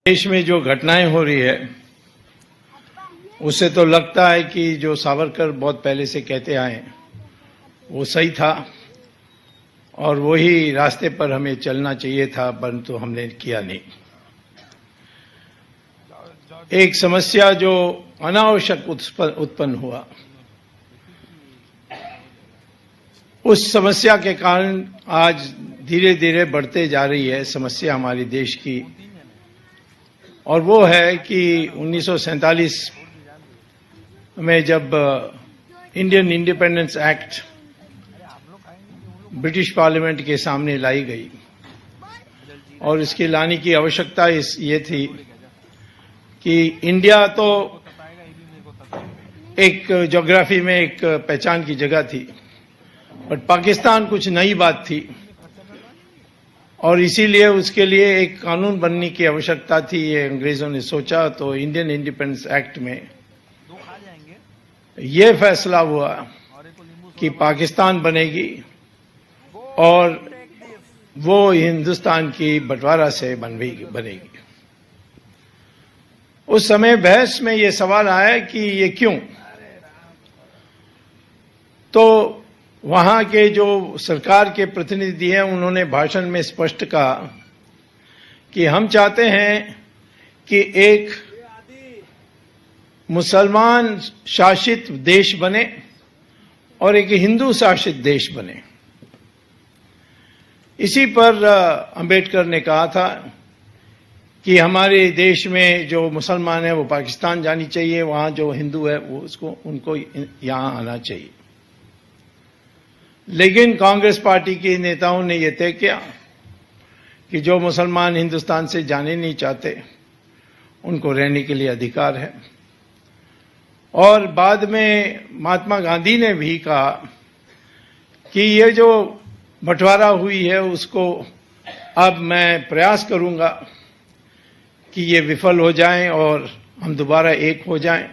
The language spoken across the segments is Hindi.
देश में जो घटनाएं हो रही है उससे तो लगता है कि जो सावरकर बहुत पहले से कहते आए वो सही था और वही रास्ते पर हमें चलना चाहिए था, परंतु हमने किया नहीं। एक समस्या जो अनावश्यक उत्पन्न हुआ, उस समस्या के कारण आज धीरे धीरे बढ़ते जा रही है समस्या हमारे देश की, और वो है कि 1947 में जब Indian independence act British parliament के सामने लाई गई और इसके लाने की आवश्यकता ये थी कि इंडिया तो एक ज्योग्राफी में एक पहचान की जगह थी, बट पाकिस्तान कुछ नई बात थी और इसीलिए उसके लिए एक कानून बनने की आवश्यकता थी। ये अंग्रेजों ने सोचा, तो इंडियन इंडिपेंडेंस एक्ट में ये फैसला हुआ कि पाकिस्तान बनेगी और वो हिंदुस्तान की बंटवारा से बनेगी। उस समय बहस में ये सवाल आया कि ये क्यों, तो वहां के जो सरकार के प्रतिनिधि हैं उन्होंने भाषण में स्पष्ट कहा कि हम चाहते हैं कि एक मुसलमान शासित देश बने और एक हिंदू शासित देश बने। इसी पर अंबेडकर ने कहा था कि हमारे देश में जो मुसलमान है वो पाकिस्तान जानी चाहिए, वहां जो हिंदू है वो उनको यहां आना चाहिए। लेकिन कांग्रेस पार्टी के नेताओं ने यह तय किया कि जो मुसलमान हिंदुस्तान से जाने नहीं चाहते उनको रहने के लिए अधिकार है। और बाद में महात्मा गांधी ने भी कहा कि ये जो बंटवारा हुई है उसको अब मैं प्रयास करूंगा कि ये विफल हो जाएं और हम दोबारा एक हो जाएं,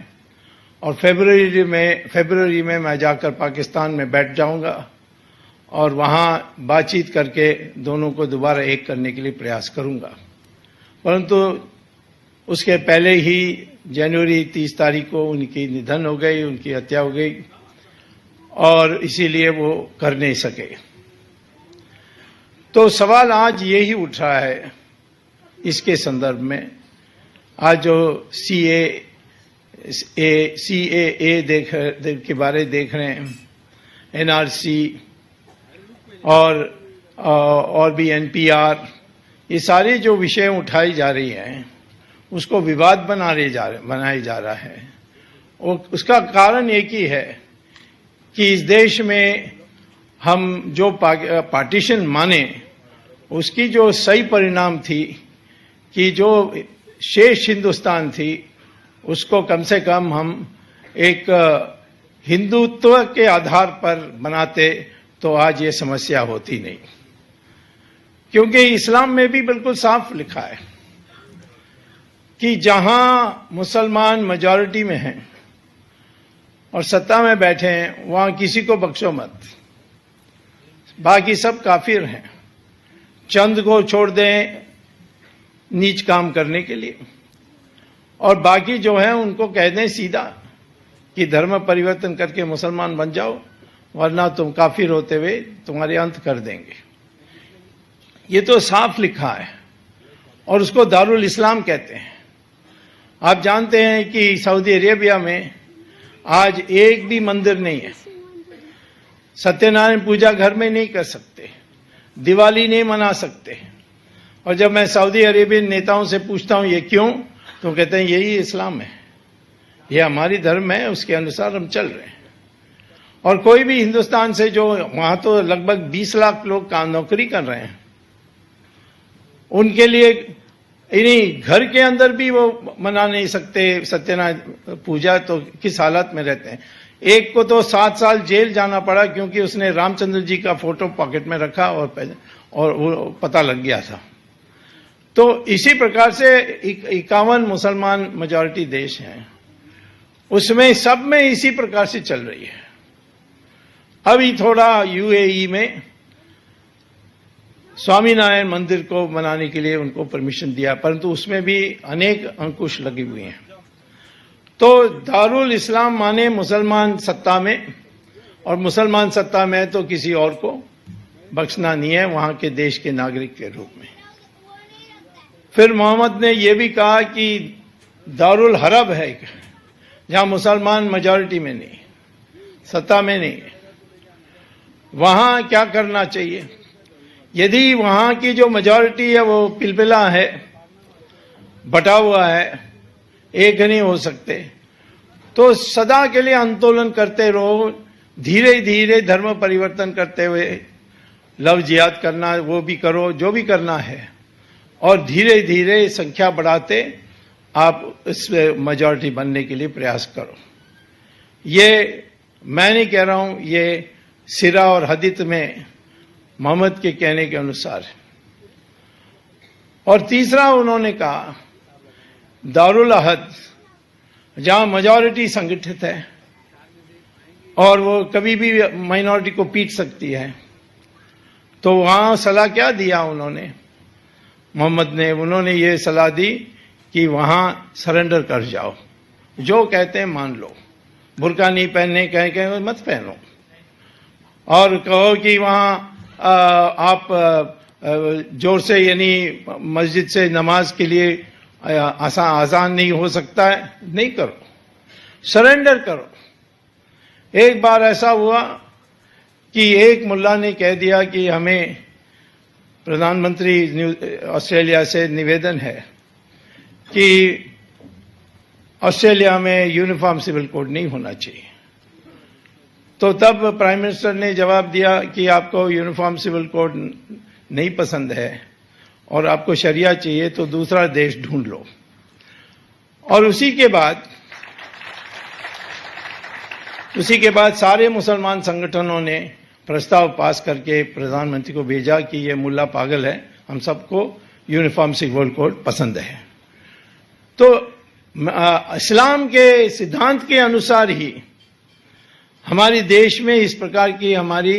और फरवरी में मैं जाकर पाकिस्तान में बैठ जाऊंगा और वहां बातचीत करके दोनों को दोबारा एक करने के लिए प्रयास करूंगा। परंतु उसके पहले ही जनवरी 30 तारीख को उनकी निधन हो गई, उनकी हत्या हो गई और इसीलिए वो कर नहीं सके। तो सवाल आज यही उठ रहा है इसके संदर्भ में। आज जो CAA के बारे देख रहे हैं, NRC और भी NPR, ये सारे जो विषय उठाई जा रही हैं उसको विवाद बनाया जा रहा है। उसका कारण एक ही है कि इस देश में हम जो पार्टीशन माने उसकी जो सही परिणाम थी कि जो शेष हिंदुस्तान थी उसको कम से कम हम एक हिंदुत्व के आधार पर बनाते तो आज ये समस्या होती नहीं। क्योंकि इस्लाम में भी बिल्कुल साफ लिखा है कि जहां मुसलमान मेजॉरिटी में हैं और सत्ता में बैठे हैं वहां किसी को बख्शो मत, बाकी सब काफिर हैं। चंद को छोड़ दें नीच काम करने के लिए और बाकी जो है उनको कह दें सीधा कि धर्म परिवर्तन करके मुसलमान बन जाओ, वरना तुम काफिर होते हुए तुम्हारे अंत कर देंगे। ये तो साफ लिखा है और उसको दारुल इस्लाम कहते हैं। आप जानते हैं कि सऊदी अरेबिया में आज एक भी मंदिर नहीं है, सत्यनारायण पूजा घर में नहीं कर सकते, दिवाली नहीं मना सकते। और जब मैं सऊदी अरेबियन नेताओं से पूछता हूं ये क्यों, तो कहते हैं यही इस्लाम है, ये हमारी धर्म है, उसके अनुसार हम चल रहे हैं। और कोई भी हिंदुस्तान से जो वहां तो लगभग 20 लाख लोग काम नौकरी कर रहे हैं, उनके लिए इन्हीं घर के अंदर भी वो मना नहीं सकते सत्यनारायण पूजा, तो किस हालत में रहते हैं। एक को तो 7 साल जेल जाना पड़ा क्योंकि उसने रामचंद्र जी का फोटो पॉकेट में रखा और वो पता लग गया था। तो इसी प्रकार से 51 मुसलमान मेजॉरिटी देश हैं, उसमें सब में इसी प्रकार से चल रही है। अभी थोड़ा UAE में स्वामीनारायण मंदिर को बनाने के लिए उनको परमिशन दिया, परंतु उसमें भी अनेक अंकुश लगे हुए हैं। तो दारुल इस्लाम माने मुसलमान सत्ता में, और मुसलमान सत्ता में तो किसी और को बख्शना नहीं है वहां के देश के नागरिक के रूप में। फिर मोहम्मद ने यह भी कहा कि दारुल हरब है, जहां मुसलमान मेजॉरिटी में नहीं, सत्ता में नहीं, वहां क्या करना चाहिए। यदि वहां की जो मेजॉरिटी है वो पिलपिला है, बटा हुआ है, एक नहीं हो सकते, तो सदा के लिए आंदोलन करते रहो, धीरे धीरे धर्म परिवर्तन करते हुए लव जिहाद करना वो भी करो, जो भी करना है, और धीरे धीरे संख्या बढ़ाते आप इस मेजॉरिटी बनने के लिए प्रयास करो। ये मैं नहीं कह रहा हूं, ये सिरा और हदीत में मोहम्मद के कहने के अनुसार है। और तीसरा उन्होंने कहा दारुल अहद, जहां मेजॉरिटी संगठित है और वो कभी भी माइनॉरिटी को पीट सकती है, तो वहां सलाह क्या दिया उन्होंने, मोहम्मद ने, उन्होंने ये सलाह दी कि वहां सरेंडर कर जाओ, जो कहते हैं मान लो, बुर्का नहीं पहनने कहें मत पहनो, और कहो कि वहां आप जोर से यानी मस्जिद से नमाज के लिए आसान नहीं हो सकता है, नहीं करो, सरेंडर करो। एक बार ऐसा हुआ कि एक मुल्ला ने कह दिया कि हमें प्रधानमंत्री ऑस्ट्रेलिया से निवेदन है कि ऑस्ट्रेलिया में यूनिफॉर्म सिविल कोड नहीं होना चाहिए। तो तब प्राइम मिनिस्टर ने जवाब दिया कि आपको यूनिफॉर्म सिविल कोड नहीं पसंद है और आपको शरिया चाहिए तो दूसरा देश ढूंढ लो। और उसी के बाद सारे मुसलमान संगठनों ने प्रस्ताव पास करके प्रधानमंत्री को भेजा कि ये मुल्ला पागल है, हम सबको यूनिफॉर्म सिविल कोड पसंद है। तो इस्लाम के सिद्धांत के अनुसार ही हमारे देश में इस प्रकार की हमारी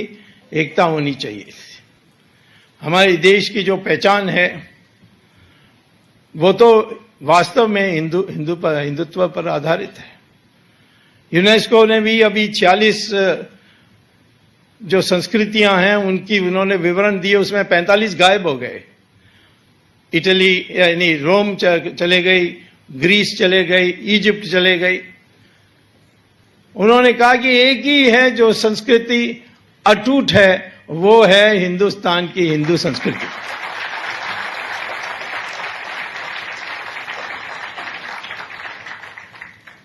एकता होनी चाहिए। हमारे देश की जो पहचान है वो तो वास्तव में हिंदुत्व पर आधारित है। यूनेस्को ने भी अभी 46 जो संस्कृतियां हैं उनकी उन्होंने विवरण दिए, उसमें 45 गायब हो गए। इटली यानी रोम चले गई, ग्रीस चले गई, इजिप्ट चले गई। उन्होंने कहा कि एक ही है जो संस्कृति अटूट है, वो है हिंदुस्तान की हिंदू संस्कृति।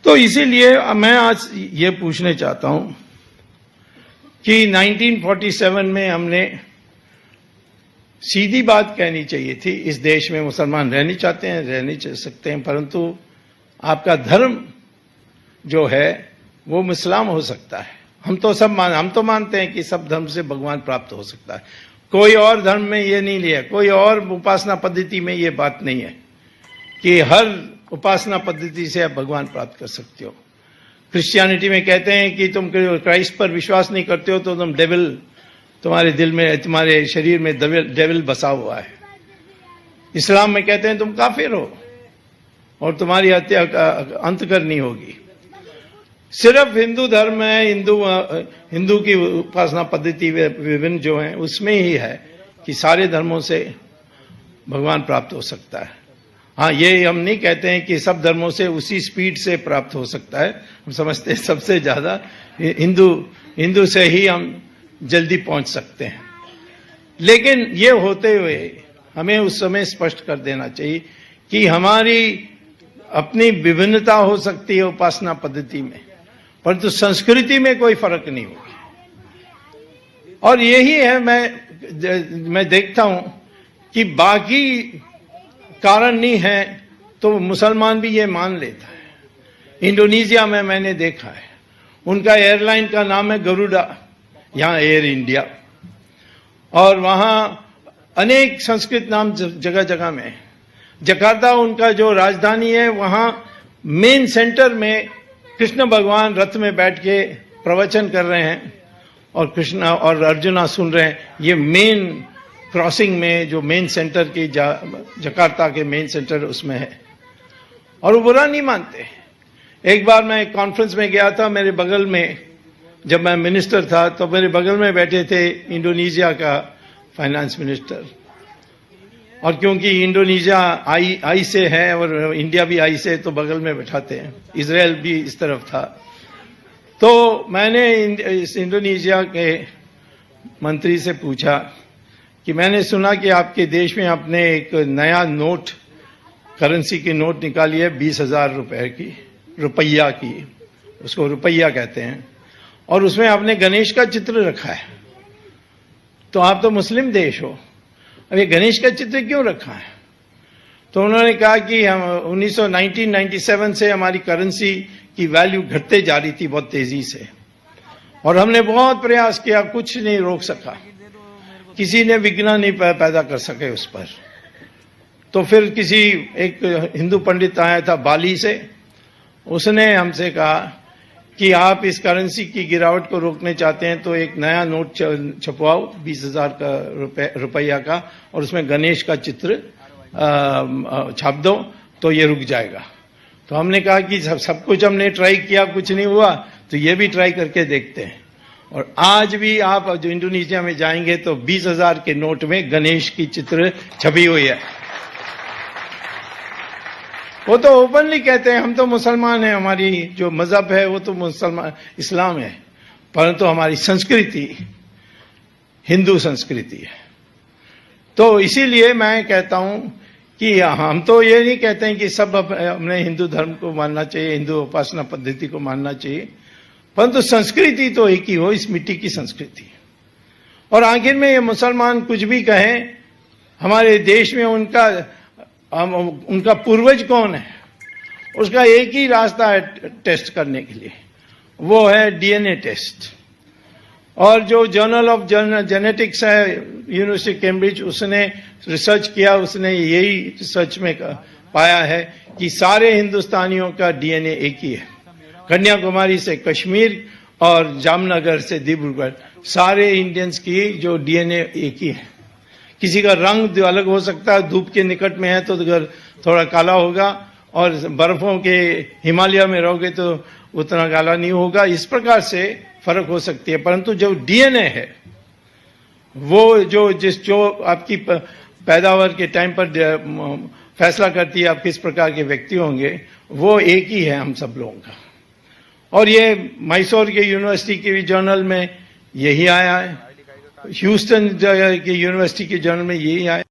तो इसीलिए मैं आज ये पूछने चाहता हूं कि 1947 में हमने सीधी बात कहनी चाहिए थी, इस देश में मुसलमान रहना चाहते हैं, रहने सकते हैं, परंतु आपका धर्म जो है वो इस्लाम हो सकता है। हम तो मानते हैं कि सब धर्म से भगवान प्राप्त हो सकता है। कोई और धर्म में ये नहीं लिया, कोई और उपासना पद्धति में ये बात नहीं है कि हर उपासना पद्धति से आप भगवान प्राप्त कर सकते हो। क्रिश्चियनिटी में कहते हैं कि तुम क्राइस्ट पर विश्वास नहीं करते हो तो तुम डेविल, तुम्हारे दिल में, तुम्हारे शरीर में डेविल बसा हुआ है। इस्लाम में कहते हैं तुम काफिर हो और तुम्हारी हत्या अंत करनी होगी। सिर्फ हिंदू धर्म में, हिंदू की उपासना पद्धति विभिन्न जो है उसमें ही है कि सारे धर्मों से भगवान प्राप्त हो सकता है। हाँ, ये हम नहीं कहते हैं कि सब धर्मों से उसी स्पीड से प्राप्त हो सकता है। हम समझते हैं सबसे ज्यादा हिंदू से ही हम जल्दी पहुंच सकते हैं। लेकिन ये होते हुए हमें उस समय स्पष्ट कर देना चाहिए कि हमारी अपनी विभिन्नता हो सकती है उपासना पद्धति में, परंतु संस्कृति में कोई फर्क नहीं होगा। और यही है मैं देखता हूं कि बाकी कारण नहीं है तो मुसलमान भी ये मान लेता है। इंडोनेशिया में मैंने देखा है, उनका एयरलाइन का नाम है गरुड़ा, यहां एयर इंडिया, और वहां अनेक संस्कृत नाम जगह जगह में। जकार्ता उनका जो राजधानी है, वहां मेन सेंटर में कृष्ण भगवान रथ में बैठ के प्रवचन कर रहे हैं और कृष्ण और अर्जुना सुन रहे हैं। ये मेन क्रॉसिंग में जो मेन सेंटर की जकार्ता के मेन सेंटर उसमें है, और वो बुरा नहीं मानते। एक बार मैं एक कॉन्फ्रेंस में गया था, मेरे बगल में, जब मैं मिनिस्टर था तो मेरे बगल में बैठे थे इंडोनेशिया का फाइनेंस मिनिस्टर, और क्योंकि इंडोनेशिया आई से है और इंडिया भी आई से, तो बगल में बैठाते हैं। इजराइल भी इस तरफ था। तो मैंने इस इंडोनेशिया के मंत्री से पूछा कि मैंने सुना कि आपके देश में आपने एक नया नोट, करेंसी की नोट निकाली है 20,000 रुपया की, उसको रुपया कहते हैं, और उसमें आपने गणेश का चित्र रखा है। तो आप तो मुस्लिम देश हो, अब ये गणेश का चित्र क्यों रखा है? तो उन्होंने कहा कि हम 1997 से हमारी करेंसी की वैल्यू घटते जा रही थी बहुत तेजी से, और हमने बहुत प्रयास किया, कुछ नहीं रोक सका, किसी ने विघ्न नहीं पैदा कर सके उस पर। तो फिर किसी एक हिंदू पंडित आया था बाली से, उसने हमसे कहा कि आप इस करेंसी की गिरावट को रोकने चाहते हैं तो एक नया नोट छपवाओ 20,000 का रुपया का, और उसमें गणेश का चित्र छाप दो तो ये रुक जाएगा। तो हमने कहा कि सब कुछ हमने ट्राई किया, कुछ नहीं हुआ, तो ये भी ट्राई करके देखते हैं। और आज भी आप जो इंडोनेशिया में जाएंगे तो 20,000 के नोट में गणेश की चित्र छपी हुई है। वो तो ओपनली कहते हैं हम तो मुसलमान हैं, हमारी जो मजहब है वो तो मुसलमान इस्लाम है, परंतु हमारी संस्कृति हिंदू संस्कृति है। तो इसीलिए मैं कहता हूं कि हम तो ये नहीं कहते हैं कि सब हमने हिंदू धर्म को मानना चाहिए, हिंदू उपासना पद्धति को मानना चाहिए, परंतु संस्कृति तो एक ही हो, इस मिट्टी की संस्कृति। और आखिर में ये मुसलमान कुछ भी कहें, हमारे देश में उनका पूर्वज कौन है, उसका एक ही रास्ता है टेस्ट करने के लिए, वो है डीएनए टेस्ट। और जो जर्नल ऑफ जेनेटिक्स है यूनिवर्सिटी कैम्ब्रिज, उसने रिसर्च किया, उसने यही रिसर्च में पाया है कि सारे हिंदुस्तानियों का डीएनए एक ही है। कन्याकुमारी से कश्मीर और जामनगर से डिब्रूगढ़, सारे इंडियंस की जो डीएनए एक ही है। किसी का रंग अलग हो सकता है, धूप के निकट में है तो थोड़ा काला होगा, और बर्फों के हिमालय में रहोगे तो उतना काला नहीं होगा। इस प्रकार से फर्क हो सकती है, परंतु जो डीएनए है वो जो आपकी पैदावार के टाइम पर फैसला करती है आप किस प्रकार के व्यक्ति होंगे, वो एक ही है हम सब लोगों का। और ये मैसूर के यूनिवर्सिटी के जर्नल में यही आया है, ह्यूस्टन की यूनिवर्सिटी के जर्नल में यही आया।